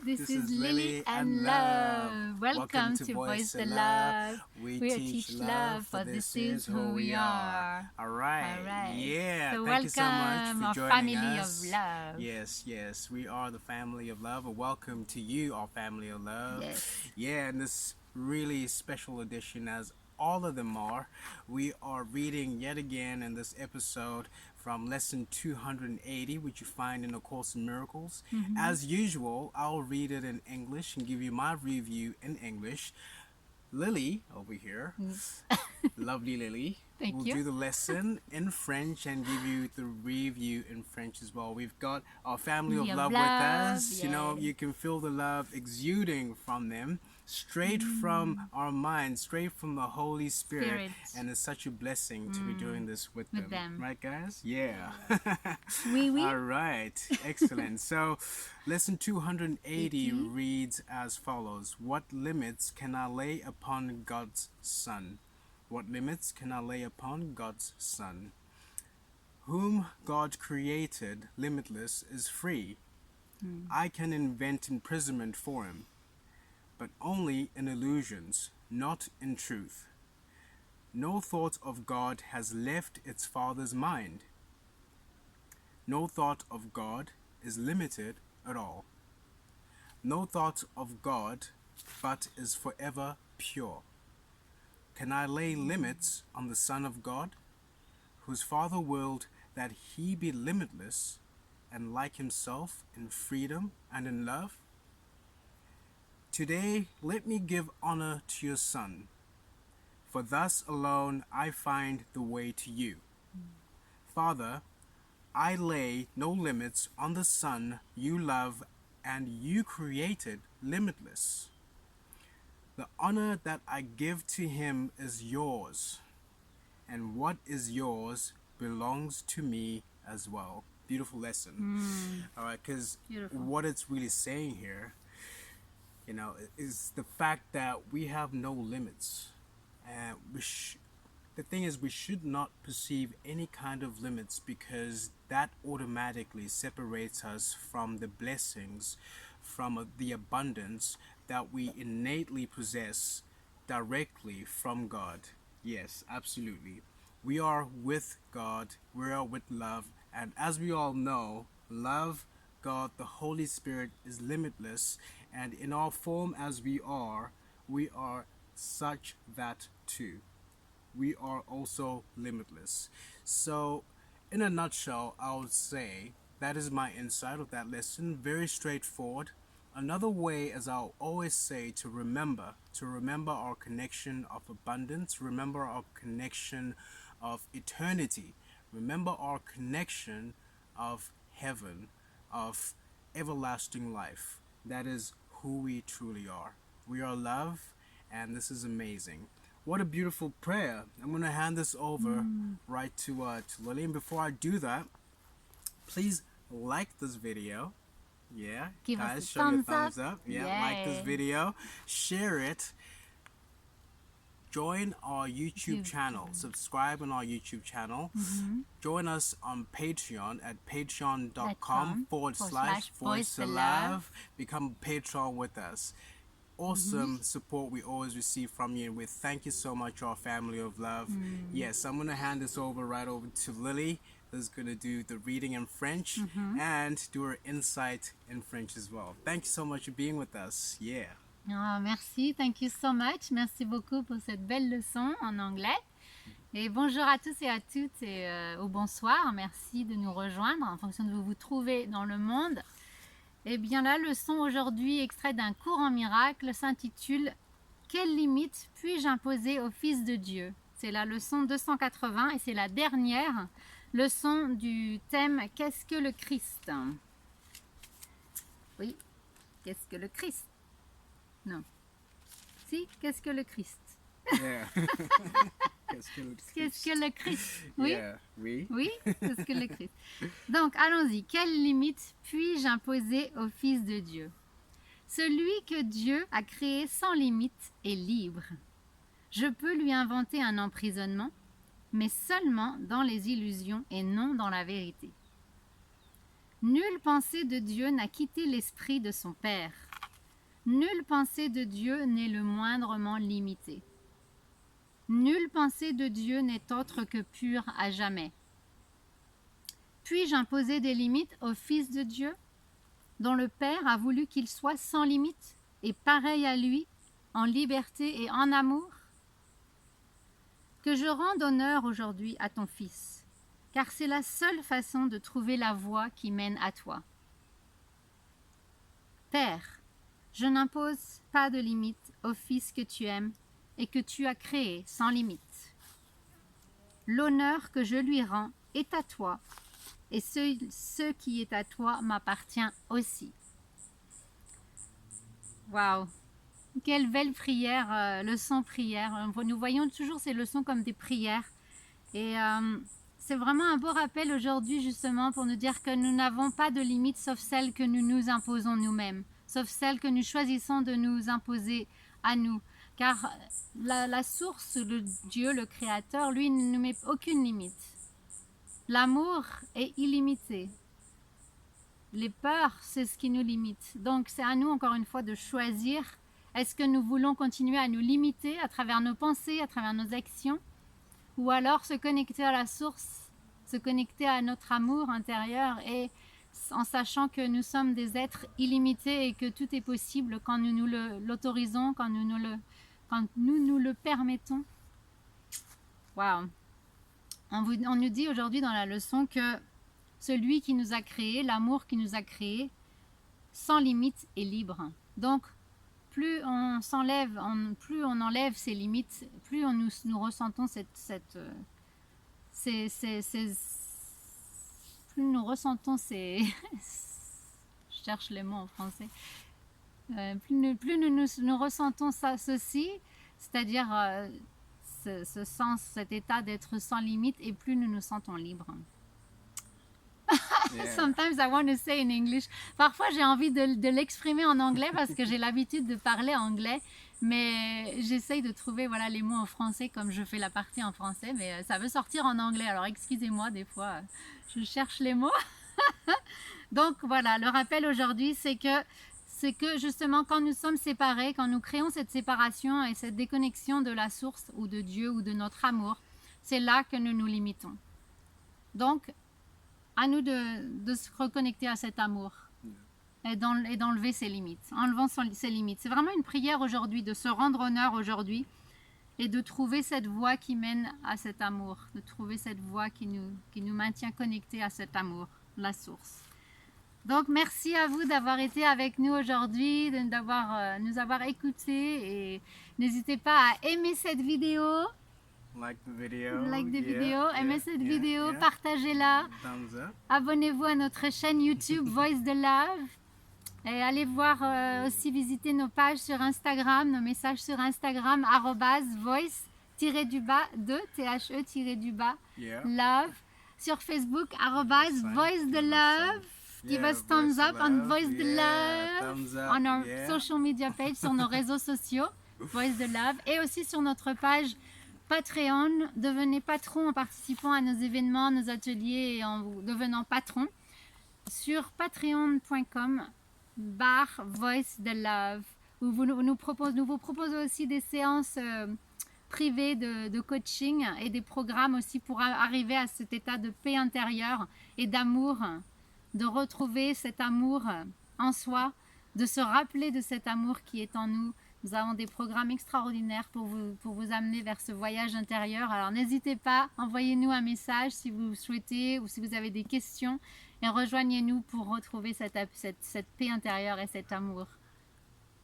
This is Lily and Love. Welcome to Voice the Love. We teach love, for this is who we are. All right. Yeah. So Thank you so much welcome for our joining family us. of love. Yes. We are the family of love. Welcome to you, our family of love. Yes. Yeah, in this really special edition, as all of them are, we are reading yet again in this episode from lesson 280, which you find in the Course in Miracles. As usual, I'll read it in English and give you my review in English. Lily over here, lovely Lily, Thank will you. do the lesson in French and give you the review in French as well. We've got our family of love with us. You know, yes. you can feel the love exuding from them, straight from our minds, straight from the Holy Spirit. And it's such a blessing to be doing this with them. Right, guys? Yeah. Oui, oui. All right. Excellent. So, lesson 280 reads as follows. What limits can I lay upon God's Son? What limits can I lay upon God's Son? Whom God created limitless is free. I can invent imprisonment for him, but only in illusions, not in truth. No thought of God has left its Father's mind. No thought of God is limited at all. No thought of God but is forever pure. Can I lay limits on the Son of God, whose Father willed that he be limitless and like himself in freedom and in love? Today, let me give honor to your Son, for thus alone I find the way to you. Father, I lay no limits on the Son you love and you created limitless. The honor that I give to him is yours, and what is yours belongs to me as well. Beautiful lesson. All right, because what it's really saying here, you know, is the fact that we have no limits. And the thing is, we should not perceive any kind of limits, because that automatically separates us from the blessings, from the abundance that we innately possess directly from God. Yes, absolutely. We are with God, we are with love, and as we all know, love, God, the Holy Spirit is limitless, and in our form as we are such that too. We are also limitless. So, in a nutshell, I would say that is my insight of that lesson. Very straightforward. Another way, as I'll always say, to remember our connection of abundance, remember our connection of eternity, remember our connection of heaven, of everlasting life. That is who we truly are. We are love, and this is amazing. What a beautiful prayer. I'm going to hand this over right to Lily. And before I do that, please like this video. Yeah, Give guys, us a show your thumbs thumbs up. Yeah, like this Yay. video. Share it. Join our YouTube channel. Subscribe on our YouTube channel. Join us on Patreon at patreon.com/voice-to-love. Become a patron with us. Awesome support we always receive from you, and we thank you so much, our family of love. Yes, I'm going to hand this right over to Lily, who's going to do the reading in French and do her insight in French as well. Thank you so much for being with us. Yeah. Oh, merci, thank you so much. Merci beaucoup pour cette belle leçon en anglais. Et bonjour à tous et à toutes et au bonsoir. Merci de nous rejoindre en fonction de où vous vous trouvez dans le monde. Eh bien la leçon aujourd'hui, extrait d'un cours en miracle, s'intitule « Quelles limites puis-je imposer au Fils de Dieu ?» C'est la leçon 280 et c'est la dernière leçon du thème « Qu'est-ce que le Christ ?» Oui, qu'est-ce que le Christ? Non. Si, qu'est-ce que le Christ? Yeah. Qu'est-ce que le Christ? Oui. Yeah. Oui. Oui, qu'est-ce que le Christ? Donc, allons-y. Quelles limites puis-je imposer au Fils de Dieu? Celui que Dieu a créé sans limite est libre. Je peux lui inventer un emprisonnement, mais seulement dans les illusions et non dans la vérité. Nulle pensée de Dieu n'a quitté l'esprit de son Père. Nulle pensée de Dieu n'est le moindrement limitée. Nulle pensée de Dieu n'est autre que pure à jamais. Puis-je imposer des limites au Fils de Dieu, dont le Père a voulu qu'il soit sans limite et pareil à lui, en liberté et en amour? Que je rende honneur aujourd'hui à ton Fils, car c'est la seule façon de trouver la voie qui mène à toi. Père, je n'impose pas de limite au Fils que tu aimes et que tu as créé sans limite. L'honneur que je lui rends est à toi, et ce qui est à toi m'appartient aussi. Waouh! Quelle belle prière, leçon prière. Nous voyons toujours ces leçons comme des prières. Et c'est vraiment un beau rappel aujourd'hui justement pour nous dire que nous n'avons pas de limites sauf celles que nous nous imposons nous-mêmes, sauf celles que nous choisissons de nous imposer à nous. Car la source, le Dieu, le Créateur, lui, ne nous met aucune limite. L'amour est illimité. Les peurs, c'est ce qui nous limite. Donc c'est à nous encore une fois de choisir. Est-ce que nous voulons continuer à nous limiter à travers nos pensées, à travers nos actions, ou alors se connecter à la source, se connecter à notre amour intérieur et en sachant que nous sommes des êtres illimités et que tout est possible quand nous nous l'autorisons, quand nous nous le permettons. Waouh! On nous dit aujourd'hui dans la leçon que celui qui nous a créés, l'amour qui nous a créés, sans limite est libre. Donc, plus on enlève ces limites, plus nous ressentons plus nous ressentons ces je cherche les mots en français. Plus nous ressentons ceci, c'est-à-dire ce sens, cet état d'être sans limite, et plus nous nous sentons libres. Yeah. Sometimes I want to say in English. Parfois, j'ai envie de l'exprimer en anglais parce que j'ai l'habitude de parler anglais, mais j'essaye de trouver les mots en français comme je fais la partie en français, mais ça veut sortir en anglais. Alors, excusez-moi, des fois, je cherche les mots. Donc, voilà, le rappel aujourd'hui, c'est que justement, quand nous sommes séparés, quand nous créons cette séparation et cette déconnexion de la source ou de Dieu ou de notre amour, c'est là que nous nous limitons. Donc, à nous de se reconnecter à cet amour et d'enlever ses limites, enlevant ses limites. C'est vraiment une prière aujourd'hui, de se rendre honneur aujourd'hui et de trouver cette voie qui mène à cet amour, de trouver cette voie qui nous maintient connectés à cet amour, la source. Donc, merci à vous d'avoir été avec nous aujourd'hui, de nous avoir écoutés, et n'hésitez pas à aimer cette vidéo. Like the video. Aimez cette vidéo, partagez-la. Thumbs up. Abonnez-vous à notre chaîne YouTube Voice de Love. Et allez voir aussi, visiter nos pages sur Instagram, nos messages sur Instagram, @voice_de, love. Sur Facebook, @voice de love. Give us thumbs up on Voice de Love. On our social media page, sur nos réseaux sociaux, Voice de Love. Et aussi sur notre page Patreon. Devenez patron en participant à nos événements, nos ateliers et en devenant patron sur patreon.com/Voice de Love. Où nous vous proposons aussi des séances privées de coaching et des programmes aussi pour arriver à cet état de paix intérieure et d'amour, de retrouver cet amour en soi, de se rappeler de cet amour qui est en nous. Nous avons des programmes extraordinaires pour vous amener vers ce voyage intérieur. Alors n'hésitez pas, envoyez-nous un message si vous souhaitez ou si vous avez des questions, et rejoignez-nous pour retrouver cette paix intérieure et cet amour.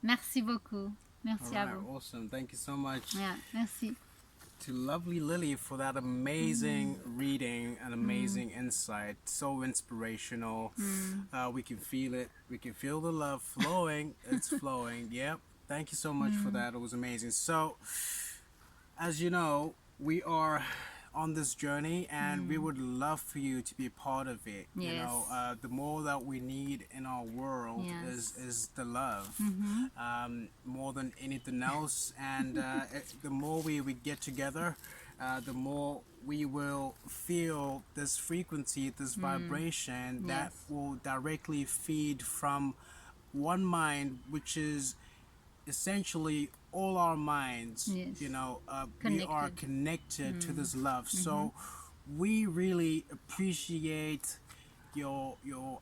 Merci beaucoup. Merci à vous. Awesome. Thank you so much. Yeah, merci. To lovely Lily for that amazing reading and amazing insight. So inspirational. We can feel it. We can feel the love flowing. It's flowing. Yep. Thank you so much for that. It was amazing. So, as you know, we are on this journey, and we would love for you to be a part of it. Yes. You know, the more that we need in our world is the love, more than anything else. And the more we get together, the more we will feel this frequency, this vibration that will directly feed from one mind, which is essentially all our minds, Yes. you know, we are connected to this love. So we really appreciate your your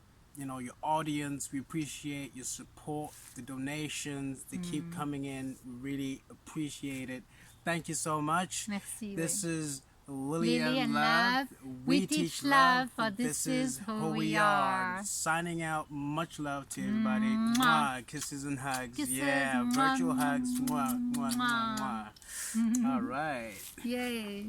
audience. We appreciate your support, the donations, they keep coming in. We really appreciate it. Thank you so much. Merci. This Oui. is Lily Lily and and Love. Love. We teach love, for This is who we are. are. Signing out. Much love to everybody. Mwah. Mwah. Kisses and hugs. Kisses. Yeah, Mwah. virtual hugs. Mwah, mwah, mwah, Mwah. mwah. All right. Yay.